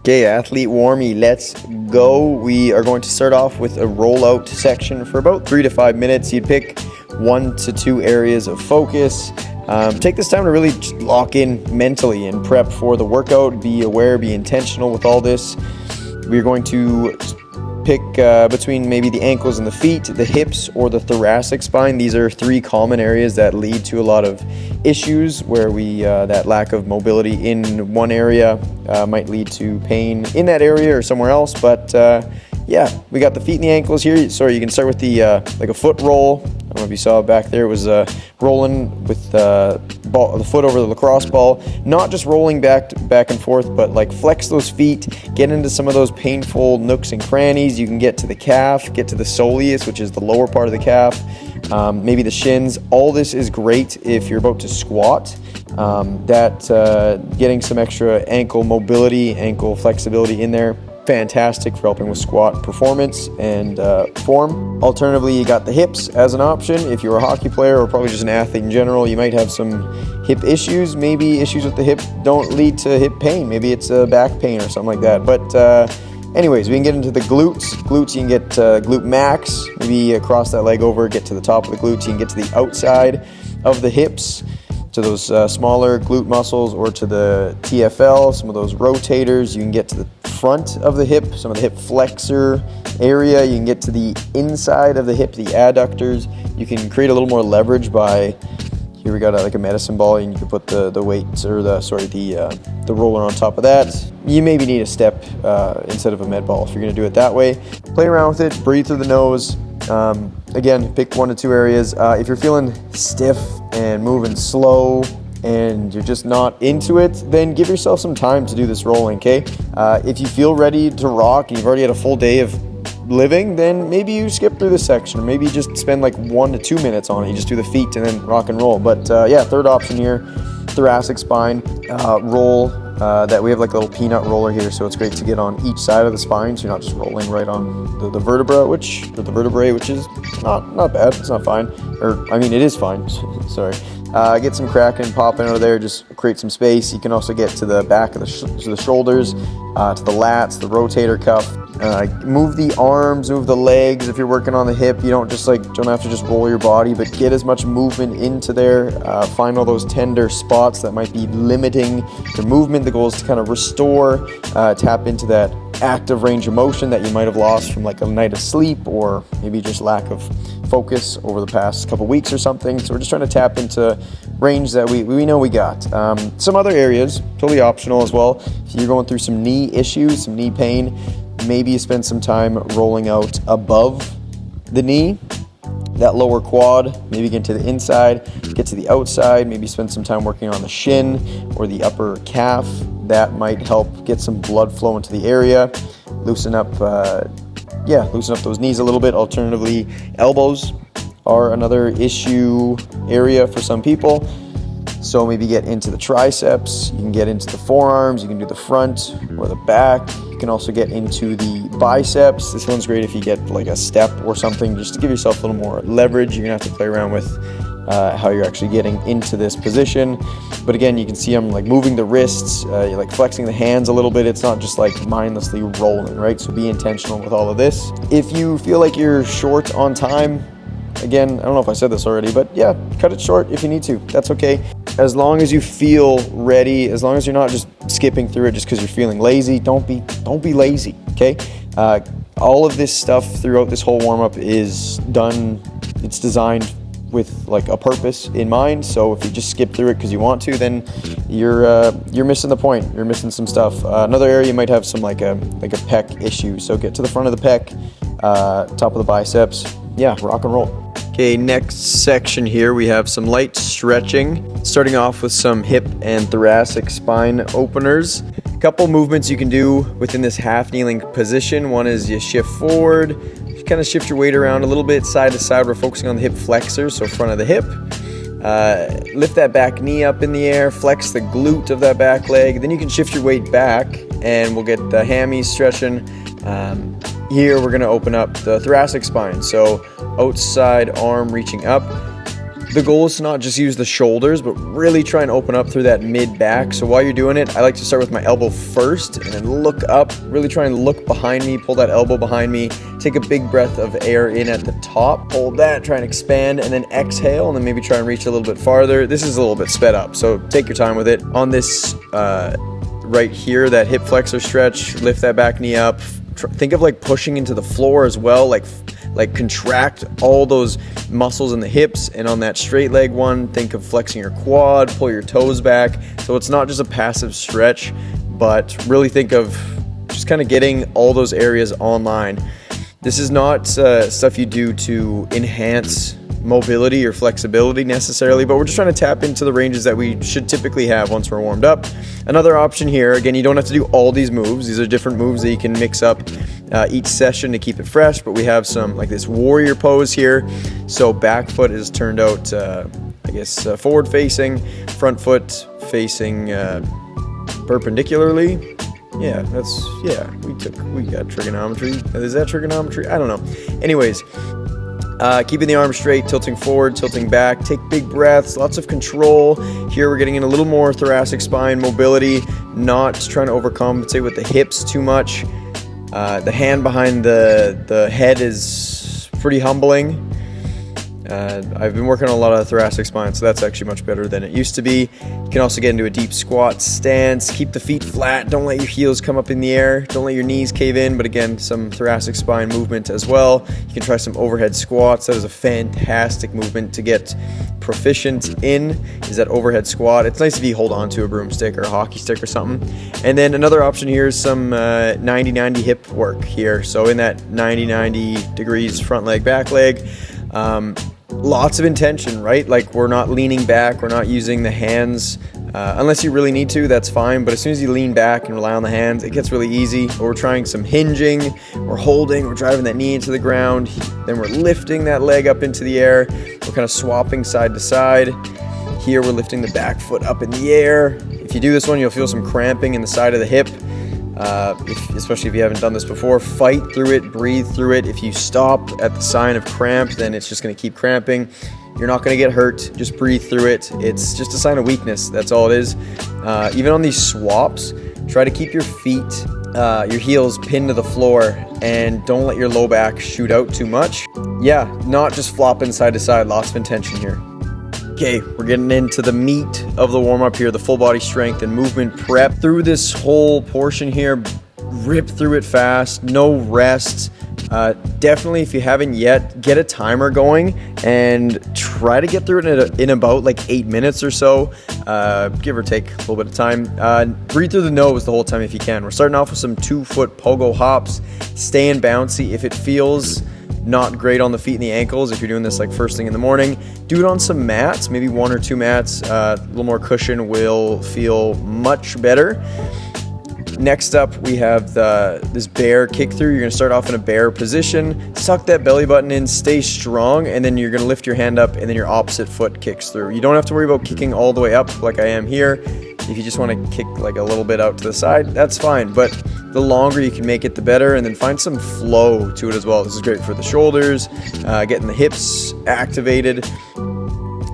Okay, athlete Warmy, let's go. We are going to start off with a rollout section for about 3 to 5 minutes. You'd pick 1 to 2 areas of focus. Take this time to really lock in mentally and prep for the workout. Be aware, be intentional with all this. We're going to pick between maybe the ankles and the feet, the hips, or the thoracic spine. These are 3 common areas that lead to a lot of issues where that lack of mobility in one area might lead to pain in that area or somewhere else. But yeah, we got the feet and the ankles here. Sorry, you can start with the like a foot roll. I don't know if you saw it back there. It was rolling with the foot over the lacrosse ball. Not just rolling back and forth, but like flex those feet, get into some of those painful nooks and crannies. You can get to the calf, get to the soleus, which is the lower part of the calf, maybe the shins. All this is great if you're about to squat. Getting some extra ankle mobility, ankle flexibility in there, fantastic for helping with squat performance and form. Alternatively, you got the hips as an option. If you're a hockey player or probably just an athlete in general, you might have some hip issues. Maybe issues with the hip don't lead to hip pain. Maybe it's back pain or something like that. But anyways, we can get into the glutes. Glutes, you can get glute max. Maybe cross that leg over, get to the top of the glutes. You can get to the outside of the hips, to those smaller glute muscles, or to the TFL, some of those rotators. You can get to the front of the hip, some of the hip flexor area. You can get to the inside of the hip, the adductors. You can create a little more leverage by, here we got like a medicine ball, and you can put the weights or the roller on top of that. You maybe need a step instead of a med ball if you're gonna do it that way. Play around with it, breathe through the nose. Again, pick 1 to 2 areas. If you're feeling stiff and moving slow and you're just not into it, then give yourself some time to do this rolling, okay? If you feel ready to rock and you've already had a full day of living, then maybe you skip through this section, or maybe you just spend like 1 to 2 minutes on it. You just do the feet and then rock and roll. But yeah, third option here, thoracic spine roll. That we have like a little peanut roller here, so it's great to get on each side of the spine, so you're not just rolling right on the vertebrae, which is not bad. It's not fine, or I mean it is fine. Sorry. Get some cracking, popping out of there, just create some space. You can also get to the back of the shoulders, to the lats, the rotator cuff. Move the arms, move the legs. If you're working on the hip, you don't have to just roll your body, but get as much movement into there. Find all those tender spots that might be limiting your movement. The goal is to kind of restore, tap into that active range of motion that you might have lost from like a night of sleep, or maybe just lack of focus over the past couple weeks or something. So we're just trying to tap into range that we know we got. Some other areas, totally optional as well. If you're going through some knee issues, some knee pain, maybe you spend some time rolling out above the knee, that lower quad. Maybe get to the inside, get to the outside, maybe spend some time working on the shin or the upper calf. That might help get some blood flow into the area, loosen up those knees a little bit. Alternatively, elbows are another issue area for some people. So maybe get into the triceps, you can get into the forearms, you can do the front or the back. You can also get into the biceps. This one's great if you get like a step or something, just to give yourself a little more leverage. You're gonna have to play around with how you're actually getting into this position. But again, you can see I'm like moving the wrists, you're like flexing the hands a little bit. It's not just like mindlessly rolling, right? So be intentional with all of this. If you feel like you're short on time, again, I don't know if I said this already, but yeah, cut it short if you need to. That's okay. As long as you feel ready, as long as you're not just skipping through it just because you're feeling lazy, don't be lazy, okay? All of this stuff throughout this whole warm-up is done, it's designed with like a purpose in mind. So if you just skip through it because you want to, then you're missing the point. You're missing some stuff. Another area you might have some like a pec issue. So get to the front of the pec, top of the biceps. Yeah, rock and roll. Okay, next section here we have some light stretching, starting off with some hip and thoracic spine openers. A couple movements you can do within this half kneeling position. One is you shift forward, you kind of shift your weight around a little bit side to side. We're focusing on the hip flexors, so front of the hip. Lift that back knee up in the air, flex the glute of that back leg. Then you can shift your weight back and we'll get the hammies stretching. Here we're going to open up the thoracic spine. So outside arm reaching up, The goal is to not just use the shoulders, but really try and open up through that mid back. So while you're doing it, I like to start with my elbow first and then look up, really try and look behind me, pull that elbow behind me, take a big breath of air in at the top, hold that, try and expand, and then exhale, and then maybe try and reach a little bit farther. This is a little bit sped up, so take your time with it. On this right here, that hip flexor stretch, lift that back knee up. Think of like pushing into the floor as well, like contract all those muscles in the hips. And on that straight leg one, think of flexing your quad, pull your toes back. So it's not just a passive stretch, but really think of just kind of getting all those areas online. This is not stuff you do to enhance mobility or flexibility necessarily, but we're just trying to tap into the ranges that we should typically have once we're warmed up. Another option here, again, you don't have to do all these moves. These are different moves that you can mix up each session to keep it fresh, but we have some like this warrior pose here. So back foot is turned out, forward facing, front foot facing perpendicularly. We got trigonometry. Is that trigonometry? I don't know. Anyways, keeping the arms straight, tilting forward, tilting back, take big breaths, lots of control. Here we're getting in a little more thoracic spine mobility, not trying to overcompensate with the hips too much. The hand behind the head is pretty humbling. I've been working on a lot of thoracic spine, so that's actually much better than it used to be. You can also get into a deep squat stance. Keep the feet flat. Don't let your heels come up in the air. Don't let your knees cave in, but again, some thoracic spine movement as well. You can try some overhead squats. That is a fantastic movement to get proficient in, is that overhead squat. It's nice if you hold on to a broomstick or a hockey stick or something. And then another option here is some 90-90 hip work here. So in that 90-90 degrees front leg, back leg, lots of intention, right? Like we're not leaning back, we're not using the hands unless you really need to, that's fine. But as soon as you lean back and rely on the hands, it gets really easy. We're trying some hinging, we're holding, we're driving that knee into the ground, then we're lifting that leg up into the air. We're kind of swapping side to side. Here we're lifting the back foot up in the air. If you do this one, you'll feel some cramping in the side of the hip. Especially if you haven't done this before, fight through it, breathe through it. If you stop at the sign of cramp, then it's just going to keep cramping. You're not going to get hurt. Just breathe through it. It's just a sign of weakness. That's all it is. Even on these swaps, try to keep your feet, your heels pinned to the floor, and don't let your low back shoot out too much. Yeah, not just flopping side to side. Lots of intention here. Okay, we're getting into the meat of the warm-up here, the full body strength and movement prep. Through this whole portion here, rip through it fast, no rest. Definitely, if you haven't yet, get a timer going and try to get through it in about like 8 minutes or so, give or take a little bit of time. Breathe through the nose the whole time if you can. We're starting off with some 2-foot pogo hops, staying bouncy. If it feels not great on the feet and the ankles, if you're doing this like first thing in the morning, do it on some mats, maybe 1 or 2 mats. A little more cushion will feel much better. Next up, we have this bear kick through. You're going to start off in a bear position, suck that belly button in, stay strong, and then you're going to lift your hand up, and then your opposite foot kicks through. You don't have to worry about kicking all the way up like I am here. If you just want to kick like a little bit out to the side, that's fine, but the longer you can make it, the better, and then find some flow to it as well. This is great for the shoulders, getting the hips activated.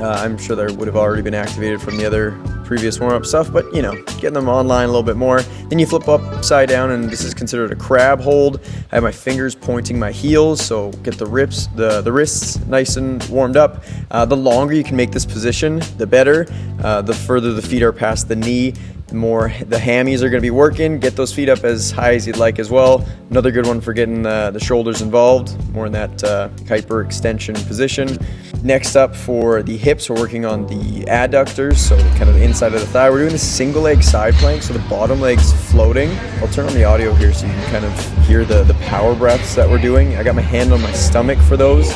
I'm sure they would have already been activated from the other previous warm-up stuff, but you know, getting them online a little bit more. Then you flip upside down, and this is considered a crab hold. I have my fingers pointing my heels, so get the wrists nice and warmed up. The longer you can make this position, the better. The further the feet are past the knee, the more the hammies are going to be working. Get those feet up as high as you'd like as well. Another good one for getting the shoulders involved, more in that hyperextension position. Next up for the hips, we're working on the adductors, so kind of the inside of the thigh. We're doing a single leg side plank, so the bottom leg's floating. I'll turn on the audio here so you can kind of hear the power breaths that we're doing. I got my hand on my stomach for those,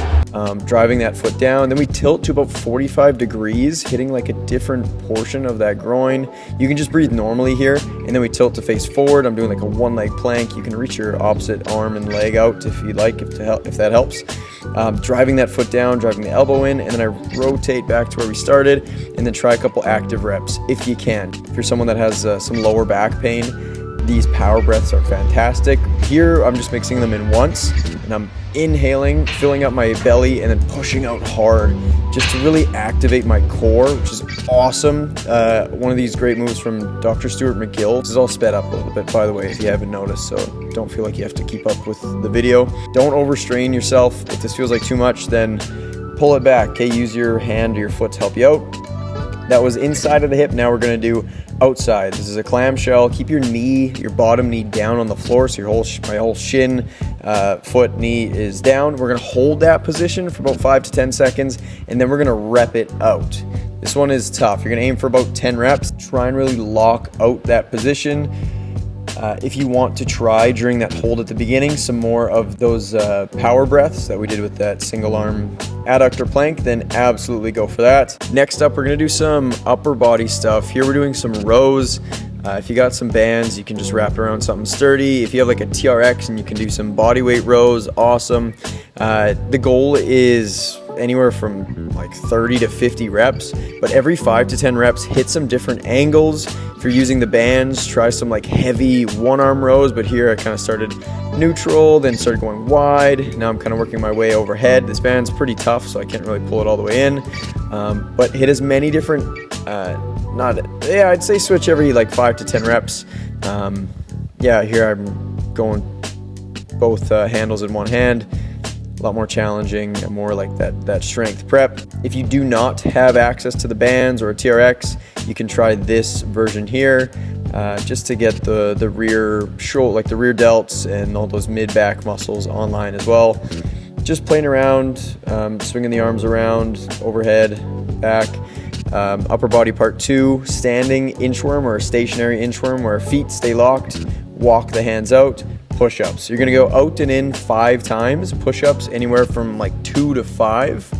driving that foot down. Then we tilt to about 45 degrees, hitting like a different portion of that groin. You can just breathe normally here, and then we tilt to face forward. I'm doing like a 1-leg plank. You can reach your opposite arm and leg out if you'd like, if that helps. Driving that foot down, driving the elbow in, and then I rotate back to where we started, and then try a couple active reps if you can. If you're someone that has some lower back pain, these power breaths are fantastic. Here, I'm just mixing them in once, and I'm inhaling, filling up my belly, and then pushing out hard just to really activate my core, which is awesome. One of these great moves from Dr. Stuart McGill. This is all sped up a little bit, by the way, if you haven't noticed, so don't feel like you have to keep up with the video. Don't overstrain yourself. If this feels like too much, then pull it back, okay? Use your hand or your foot to help you out. That was inside of the hip. Now we're gonna do outside. This is a clamshell. Keep your knee, your bottom knee down on the floor, so my whole shin, foot, knee is down. We're gonna hold that position for about 5 to 10 seconds, and then we're gonna rep it out. This one is tough. You're gonna aim for about 10 reps. Try and really lock out that position. If you want to try during that hold at the beginning some more of those power breaths that we did with that single arm adductor plank, then absolutely go for that. Next up, we're gonna do some upper body stuff. Here we're doing some rows. If you got some bands, you can just wrap around something sturdy. If you have like a TRX and you can do some body weight rows, awesome. The goal is anywhere from like 30 to 50 reps, but every 5 to 10 reps, hit some different angles. If you're using the bands, try some like heavy one arm rows, but here I kind of started neutral, then started going wide. Now I'm kind of working my way overhead. This band's pretty tough, so I can't really pull it all the way in, but hit as many different, I'd say switch every like 5 to 10 reps. Here I'm going both handles in one hand. A lot more challenging, more like that strength prep. If you do not have access to the bands or a TRX, you can try this version here, just to get the rear shoulder, like the rear delts and all those mid-back muscles online as well. Just playing around, swinging the arms around, overhead, back. Upper body part 2, standing inchworm or stationary inchworm where feet stay locked, walk the hands out. Push-ups. You're gonna go out and in 5 times. Push-ups anywhere from like 2 to 5.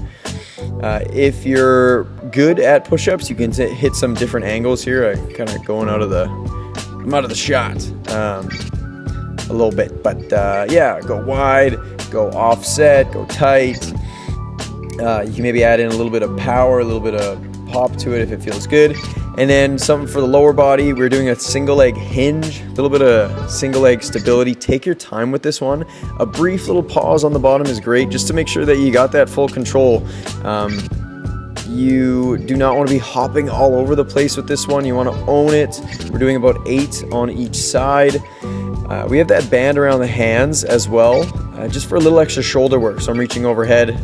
If you're good at push-ups, you can hit some different angles here. I'm kind of going out of the shot a little bit, but go wide, go offset, go tight. You can maybe add in a little bit of power, a little bit of pop to it if it feels good. And then something for the lower body, we're doing a single leg hinge, a little bit of single leg stability. Take your time with this one. A brief little pause on the bottom is great just to make sure that you got that full control. You do not want to be hopping all over the place with this one. You want to own it. We're doing about 8 on each side. We have that band around the hands as well, just for a little extra shoulder work. So I'm reaching overhead.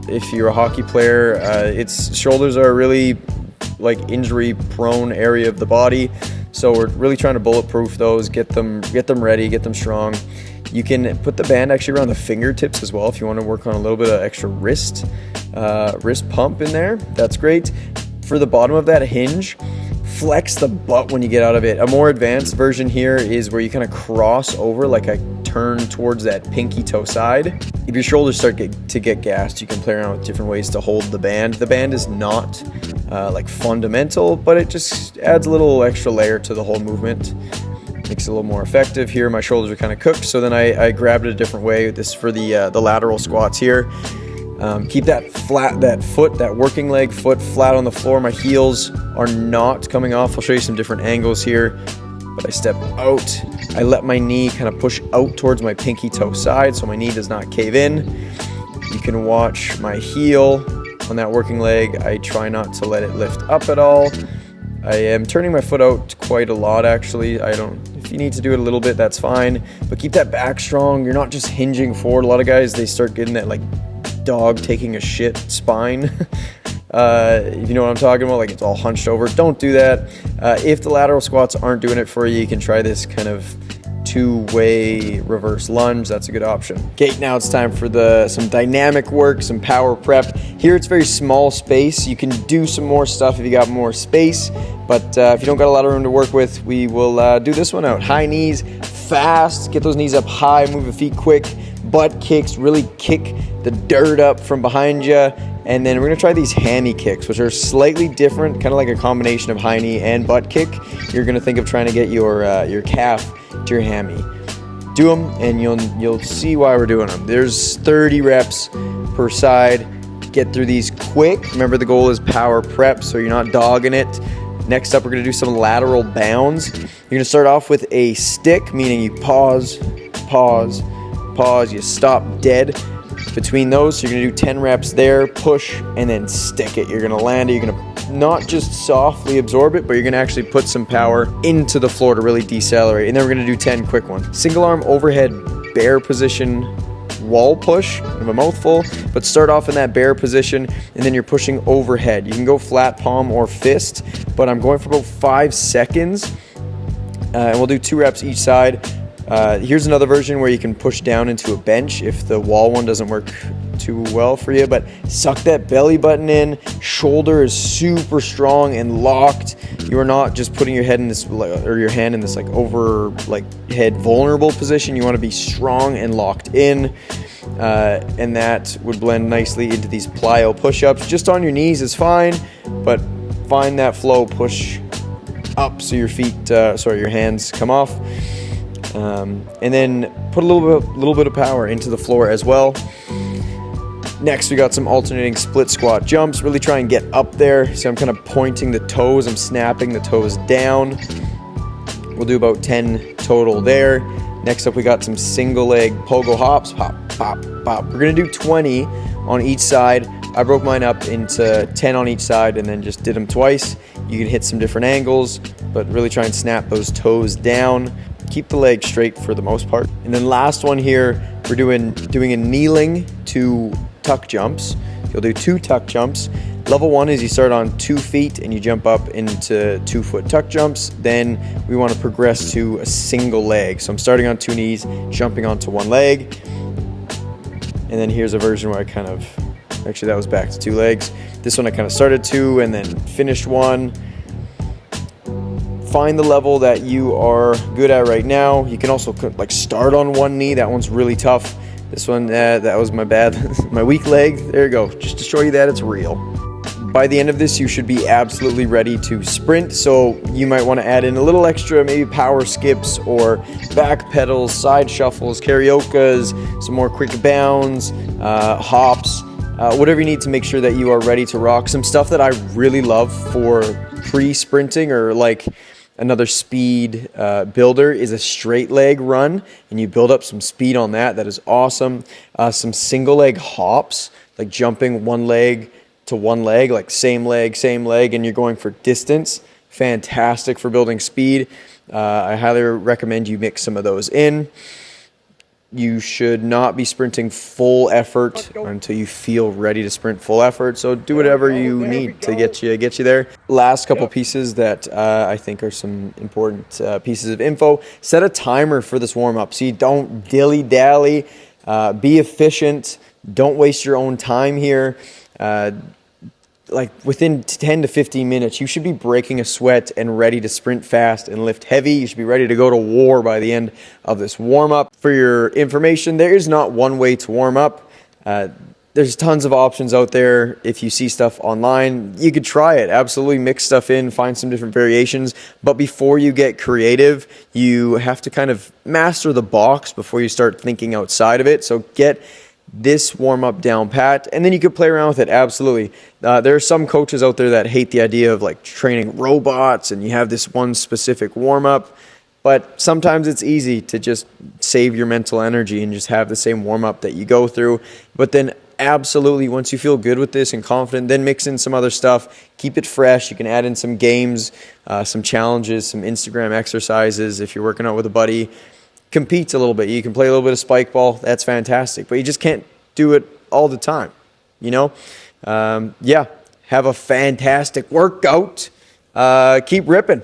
If you're a hockey player, shoulders are really like injury prone area of the body, so we're really trying to bulletproof those, get them ready, get them strong. You can put the band actually around the fingertips as well if you want to work on a little bit of extra wrist pump in there. That's great. For the bottom of that hinge, flex the butt when you get out of it. A more advanced version here is where you kind of cross over, like a turn towards that pinky toe side. If your shoulders start to get gassed, you can play around with different ways to hold the band. The band is not like fundamental, but it just adds a little extra layer to the whole movement. Makes it a little more effective. Here my shoulders are kind of cooked, so then I grabbed it a different way. This for the lateral squats here. Keep that flat, that working leg foot flat on the floor. My heels are not coming off. I'll show you some different angles here, but I step out. I let my knee kind of push out towards my pinky toe side so my knee does not cave in. You can watch my heel on that working leg. I try not to let it lift up at all. I am turning my foot out quite a lot actually. If you need to do it a little bit, that's fine, but keep that back strong. You're not just hinging forward. A lot of guys, they start getting that like dog taking a shit spine. If you know what I'm talking about, like it's all hunched over. Don't do that. If the lateral squats aren't doing it for you, you can try this kind of 2-way reverse lunge. That's a good option. Okay, now it's time for some dynamic work, some power prep. Here it's very small space. You can do some more stuff if you got more space, but if you don't got a lot of room to work with, we will do this one out. High knees, fast, get those knees up high, move the feet quick, butt kicks, really kick the dirt up from behind you. And then we're gonna try these hammy kicks, which are slightly different, kind of like a combination of high knee and butt kick. You're gonna think of trying to get your calf to your hammy. Do them, and you'll see why we're doing them. There's 30 reps per side. Get through these quick. Remember, the goal is power prep, so you're not dogging it. Next up, we're gonna do some lateral bounds. You're gonna start off with a stick, meaning you pause, pause, pause, you stop dead between those. So you're gonna do 10 reps there, push, and then stick it. You're gonna land it, you're gonna not just softly absorb it, but you're gonna actually put some power into the floor to really decelerate. And then we're gonna do 10 quick ones. Single arm overhead bear position wall push, kind of a mouthful, but start off in that bear position and then you're pushing overhead. You can go flat palm or fist, but I'm going for about 5 seconds. And we'll do 2 reps each side. Here's another version where you can push down into a bench if the wall one doesn't work too well for you, but suck that belly button in. Shoulder is super strong and locked. You are not just putting your head in this, or your hand in this like over like head vulnerable position. You want to be strong and locked in, and that would blend nicely into these plyo push-ups. Just on your knees is fine, but find that flow, push up so your feet, your hands come off. And then put a little bit of power into the floor as well. Next, we got some alternating split squat jumps. Really try and get up there. So I'm kind of pointing the toes. I'm snapping the toes down. We'll do about 10 total there. Next up, we got some single leg pogo hops. Pop, pop, pop. We're gonna do 20 on each side. I broke mine up into 10 on each side and then just did them twice. You can hit some different angles, but really try and snap those toes down. Keep the leg straight for the most part. And then last one here, we're doing a kneeling to tuck jumps. You'll do 2 tuck jumps. Level 1 is you start on 2 feet and you jump up into 2-foot tuck jumps. Then we want to progress to a single leg. So I'm starting on 2 knees, jumping onto 1 leg. And then here's a version where I kind of, actually that was back to 2 legs. This one I kind of started 2 and then finished 1. Find the level that you are good at right now. You can also like start on 1 knee. That one's really tough. This one, that was my bad, my weak leg. There you go, just to show you that it's real. By the end of this, you should be absolutely ready to sprint. So you might want to add in a little extra, maybe power skips or back pedals, side shuffles, cariokas, some more quick bounds, hops, whatever you need to make sure that you are ready to rock. Some stuff that I really love for pre-sprinting or like another speed builder is a straight leg run, and you build up some speed on that. That is awesome. Some single leg hops, like jumping 1 leg to 1 leg, like same leg, and you're going for distance. Fantastic for building speed. I highly recommend you mix some of those in. You should not be sprinting full effort until you feel ready to sprint full effort. So do whatever you need to get you there. Last couple pieces that I think are some important pieces of info. Set a timer for this warm up so you don't dilly-dally. Be efficient. Don't waste your own time here. Like within 10 to 15 minutes, you should be breaking a sweat and ready to sprint fast and lift heavy. You should be ready to go to war by the end of this warm-up. For your information, there is not one way to warm up. There's tons of options out there. If you see stuff online, you could try it. Absolutely mix stuff in, find some different variations. But before you get creative, you have to kind of master the box before you start thinking outside of it. So get this warm-up down pat, and then you could play around with it. Absolutely. There are some coaches out there that hate the idea of like training robots and you have this one specific warm-up, but sometimes it's easy to just save your mental energy and just have the same warm-up that you go through. But then absolutely, once you feel good with this and confident, then mix in some other stuff. Keep it fresh. You can add in some games, some challenges, some Instagram exercises if you're working out with a buddy. Compete a little bit. You can play a little bit of spike ball. That's fantastic. But you just can't do it all the time, you know? Yeah. Have a fantastic workout. Keep ripping.